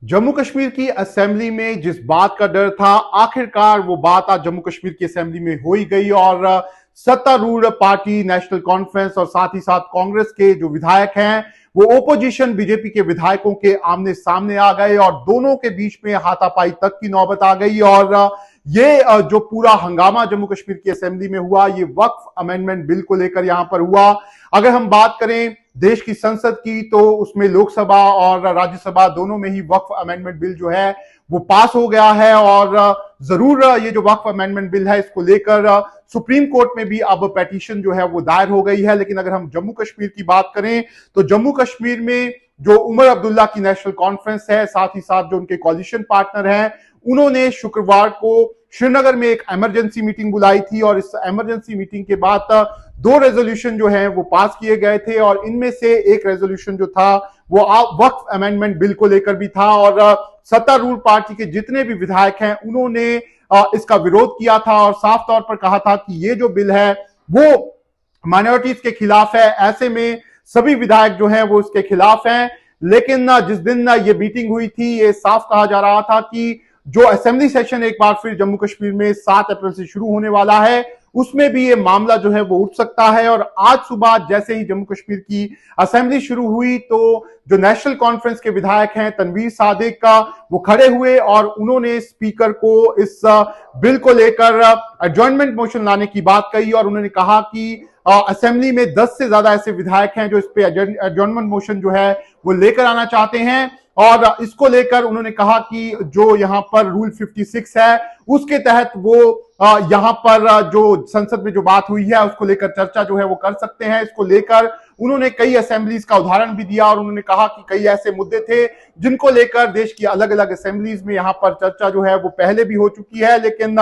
जम्मू कश्मीर की असेंबली में जिस बात का डर था, आखिरकार वो बात आज जम्मू कश्मीर की असेंबली में हो ही गई और सत्तारूढ़ पार्टी नेशनल कॉन्फ्रेंस और साथ ही साथ कांग्रेस के जो विधायक हैं वो ओपोजिशन बीजेपी के विधायकों के आमने सामने आ गए और दोनों के बीच में हाथापाई तक की नौबत आ गई। और ये जो पूरा हंगामा जम्मू कश्मीर की असेंबली में हुआ, ये वक्फ अमेंडमेंट बिल को लेकर यहां पर हुआ। अगर हम बात करें देश की संसद की, तो उसमें लोकसभा और राज्यसभा दोनों में ही वक्फ अमेंडमेंट बिल जो है वो पास हो गया है। और जरूर ये जो वक्फ अमेंडमेंट बिल है, इसको लेकर सुप्रीम कोर्ट में भी अब पेटिशन जो है वो दायर हो गई है। लेकिन अगर हम जम्मू कश्मीर की बात करें, तो जम्मू कश्मीर में जो उमर अब्दुल्ला की नेशनल कॉन्फ्रेंस है, साथ ही साथ जो उनके कोलिशन पार्टनर हैं, उन्होंने शुक्रवार को श्रीनगर में एक इमरजेंसी मीटिंग बुलाई थी और इस इमरजेंसी मीटिंग के बाद दो रेजोल्यूशन जो हैं वो पास किए गए थे और इनमें से एक रेजोल्यूशन जो था वो वक्फ अमेंडमेंट बिल को लेकर भी था। और सत्तारूढ़ पार्टी के जितने भी विधायक हैं उन्होंने इसका विरोध किया था और साफ तौर पर कहा था कि ये जो बिल है वो माइनॉरिटीज के खिलाफ है। ऐसे में सभी विधायक जो हैं वो इसके खिलाफ हैं। लेकिन जिस दिन ये मीटिंग हुई थी, ये साफ कहा जा रहा था कि जो असेंबली सेशन एक बार फिर जम्मू कश्मीर में 7 अप्रैल से शुरू होने वाला है, उसमें भी ये मामला जो है वो उठ सकता है। और आज सुबह जैसे ही जम्मू कश्मीर की असेंबली शुरू हुई, तो जो नेशनल कॉन्फ्रेंस के विधायक हैं तनवीर सादिक का, वो खड़े हुए और उन्होंने स्पीकर को इस बिल को लेकर एडजॉर्नमेंट मोशन लाने की बात कही और उन्होंने कहा कि असेंबली में 10 से ज्यादा ऐसे विधायक हैं जो इस पे एडजॉर्नमेंट मोशन जो है वो लेकर आना चाहते हैं। और इसको लेकर उन्होंने कहा कि जो यहां पर रूल 56 है उसके तहत वो यहां पर जो संसद में जो बात हुई है उसको लेकर चर्चा जो है वो कर सकते हैं। इसको लेकर उन्होंने कई असेंबलीज का उदाहरण भी दिया और उन्होंने कहा कि कई ऐसे मुद्दे थे जिनको लेकर देश की अलग अलग असेंबलीज में यहां पर चर्चा जो है वो पहले भी हो चुकी है। लेकिन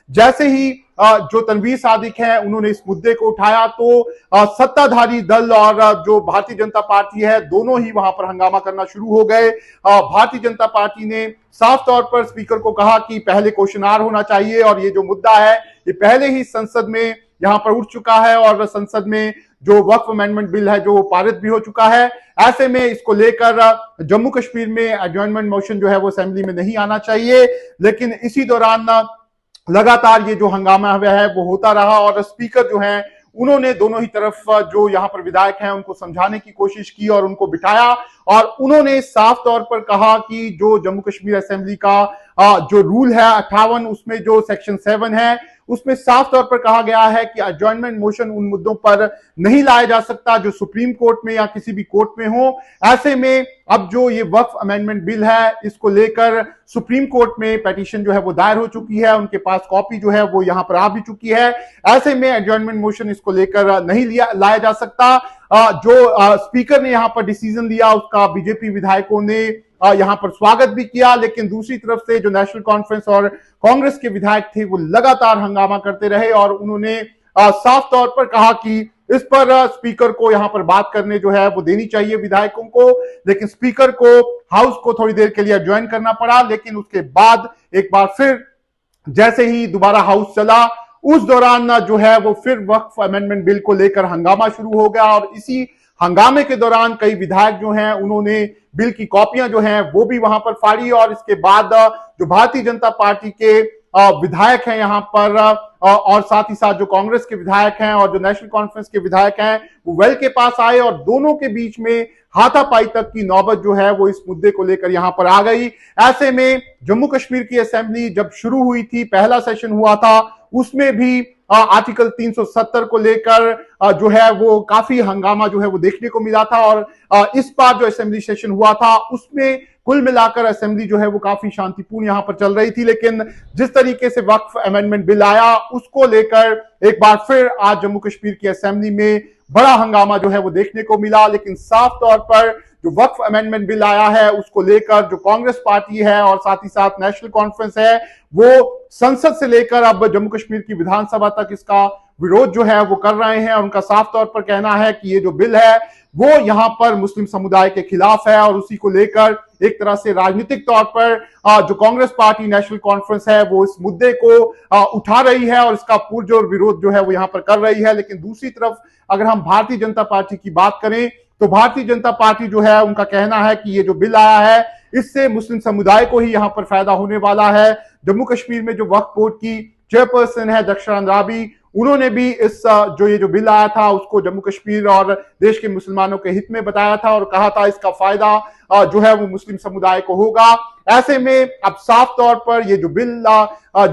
जैसे ही जो तनवीर सादिक है उन्होंने इस मुद्दे को उठाया, तो सत्ताधारी दल और जो भारतीय जनता पार्टी है दोनों ही वहां पर हंगामा करना शुरू हो गए। भारतीय जनता पार्टी ने साफ तौर पर स्पीकर को कहा कि पहले क्वेश्चन होना चाहिए और ये जो मुद्दा है ये पहले ही संसद में यहां पर उठ चुका है और संसद में जो वक्फ अमेंडमेंट बिल है जो पारित भी हो चुका है। ऐसे में इसको लेकर जम्मू कश्मीर में एडजॉर्नमेंट मोशन जो है वो असेंबली में नहीं आना चाहिए। लेकिन इसी दौरान लगातार ये जो हंगामा है वो होता रहा और स्पीकर जो है उन्होंने दोनों ही तरफ जो यहां पर विधायक हैं उनको समझाने की कोशिश की और उनको बिठाया और उन्होंने साफ तौर पर कहा कि जो जम्मू कश्मीर असेंबली का जो रूल है 58, उसमें जो सेक्शन 7 है उसमें साफ तौर पर कहा गया है कि एडजॉर्नमेंट मोशन उन मुद्दों पर नहीं लाया जा सकता जो सुप्रीम कोर्ट में या किसी भी कोर्ट में हो। ऐसे में अब जो ये वक्फ अमेंडमेंट बिल है इसको लेकर सुप्रीम कोर्ट में पिटीशन जो है वो दायर हो चुकी है, उनके पास कॉपी जो है वो यहां पर आ भी चुकी है। ऐसे में एडजॉर्नमेंट मोशन इसको लेकर नहीं लाया जा सकता। जो स्पीकर ने यहां पर डिसीजन लिया उसका बीजेपी विधायकों ने यहां पर स्वागत भी किया, लेकिन दूसरी तरफ से जो नेशनल कॉन्फ्रेंस और कांग्रेस के विधायक थे वो लगातार हंगामा करते रहे और उन्होंने साफ तौर पर कहा कि इस पर स्पीकर को यहां पर बात करने जो है वो देनी चाहिए विधायकों को। लेकिन स्पीकर को हाउस को थोड़ी देर के लिए ज्वाइन करना पड़ा, लेकिन उसके बाद एक बार फिर जैसे ही दोबारा हाउस चला उस दौरान जो है वो फिर वक्फ अमेंडमेंट बिल को लेकर हंगामा शुरू हो गया और इसी हंगामे के दौरान कई विधायक जो हैं उन्होंने बिल की कॉपियां जो हैं वो भी वहां पर फाड़ी और इसके बाद जो भारतीय जनता पार्टी के विधायक हैं यहां पर और साथ ही साथ जो कांग्रेस के विधायक हैं और जो नेशनल कॉन्फ्रेंस के विधायक हैं वो वेल के पास आए और दोनों के बीच में हाथापाई तक की नौबत जो है वो इस मुद्दे को लेकर यहां पर आ गई। ऐसे में जम्मू कश्मीर की असेंबली जब शुरू हुई थी, पहला सेशन हुआ था, उसमें भी आर्टिकल 370 को लेकर जो है वो काफी हंगामा जो है वो देखने को मिला था और इस बार जो असेंबली सेशन हुआ था उसमें कुल मिलाकर असेंबली जो है वो काफी शांतिपूर्ण यहां पर चल रही थी। लेकिन जिस तरीके से वक्फ अमेंडमेंट बिल आया उसको लेकर एक बार फिर आज जम्मू कश्मीर की असेंबली में बड़ा हंगामा जो है वो देखने को मिला। लेकिन साफ तौर पर जो वक्फ अमेंडमेंट बिल आया है उसको लेकर जो कांग्रेस पार्टी है और साथ ही साथ नेशनल कॉन्फ्रेंस है वो संसद से लेकर अब जम्मू कश्मीर की विधानसभा तक इसका विरोध जो है वो कर रहे हैं और उनका साफ तौर पर कहना है कि ये जो बिल है वो यहां पर मुस्लिम समुदाय के खिलाफ है और उसी को लेकर एक तरह से राजनीतिक तौर पर जो कांग्रेस पार्टी नेशनल कॉन्फ्रेंस है वो इस मुद्दे को उठा रही है और इसका पुरजोर विरोध जो है वो यहां पर कर रही है। लेकिन दूसरी तरफ अगर हम भारतीय जनता पार्टी की बात करें तो भारतीय जनता पार्टी जो है उनका कहना है कि ये जो बिल आया है इससे मुस्लिम समुदाय को ही यहां पर फायदा होने वाला है। जम्मू कश्मीर में जो वक्फ बोर्ड की चेयरपर्सन है दक्षरा अंद्राबी, उन्होंने भी इस जो ये बिल आया था उसको जम्मू कश्मीर और देश के मुसलमानों के हित में बताया था और कहा था इसका फायदा जो है वो मुस्लिम समुदाय को होगा। ऐसे में अब साफ तौर पर ये जो बिल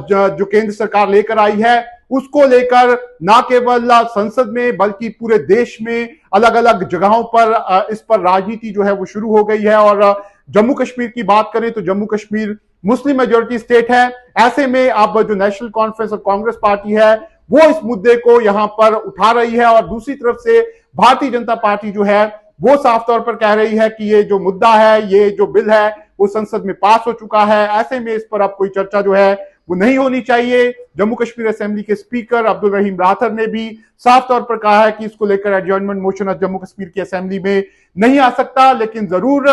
जो केंद्र सरकार लेकर आई है उसको लेकर ना केवल संसद में बल्कि पूरे देश में अलग अलग जगहों पर इस पर राजनीति जो है वो शुरू हो गई है। और जम्मू कश्मीर की बात करें तो Jammu Kashmir Muslim majority state है। ऐसे में अब जो नेशनल कॉन्फ्रेंस और कांग्रेस पार्टी है वो इस मुद्दे को यहां पर उठा रही है और दूसरी तरफ से भारतीय जनता पार्टी जो है वो साफ तौर पर कह रही है कि ये जो मुद्दा है, ये जो बिल है वो संसद में पास हो चुका है। ऐसे में इस पर अब कोई चर्चा जो है वो नहीं होनी चाहिए। जम्मू कश्मीर असेंबली के स्पीकर अब्दुल रहीम राठर ने भी साफ तौर पर कहा है कि इसको लेकर एडजॉर्नमेंट मोशन जम्मू कश्मीर की असेंबली में नहीं आ सकता, लेकिन जरूर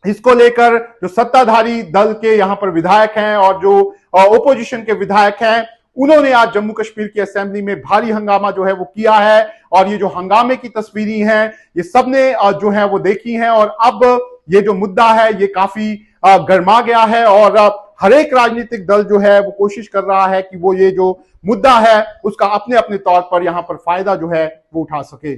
इसको लेकर जो सत्ताधारी दल के यहां पर विधायक हैं और जो ओपोजिशन के विधायक हैं उन्होंने आज जम्मू कश्मीर की असेंबली में भारी हंगामा जो है वो किया है। और ये जो हंगामे की तस्वीरें हैं ये सबने जो है वो देखी हैं और अब ये जो मुद्दा है ये काफी गर्मा गया है और हर एक राजनीतिक दल जो है वो कोशिश कर रहा है कि वो ये जो मुद्दा है उसका अपने अपने तौर पर यहां पर फायदा जो है वो उठा सके।